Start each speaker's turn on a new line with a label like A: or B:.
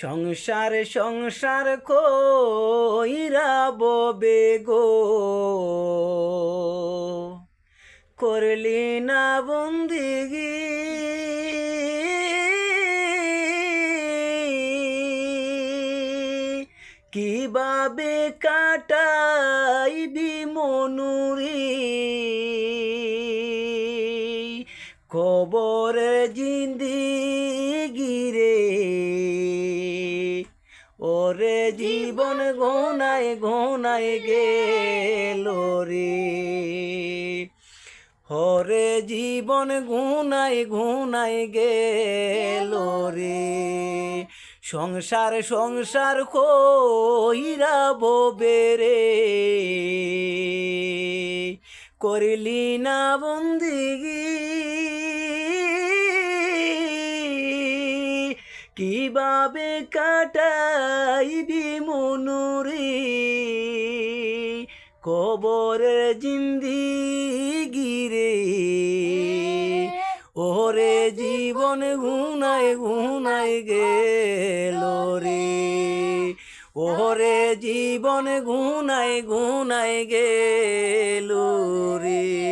A: সংসার সংসার কইরা ববে গো, করলি না বন্দিগি। কিভাবে কাটাইবি মনুরি, কবর জিন্দিগি রে। ওরে জীবন ঘনায় ঘনায় গেল রে, হরে জীবন ঘনায় ঘনায় গেল রে। সংসার সংসার কইরা ববে রে, করিলি না বন্দিগি। কিভাবে কাটাইবি মনুরি, কবরের জিন্দিগি রে। ওরে জীবন ঘুনায় ঘুনায় গেল রে, ওরে জীবন ঘুনায় ঘুনায় গেল রে।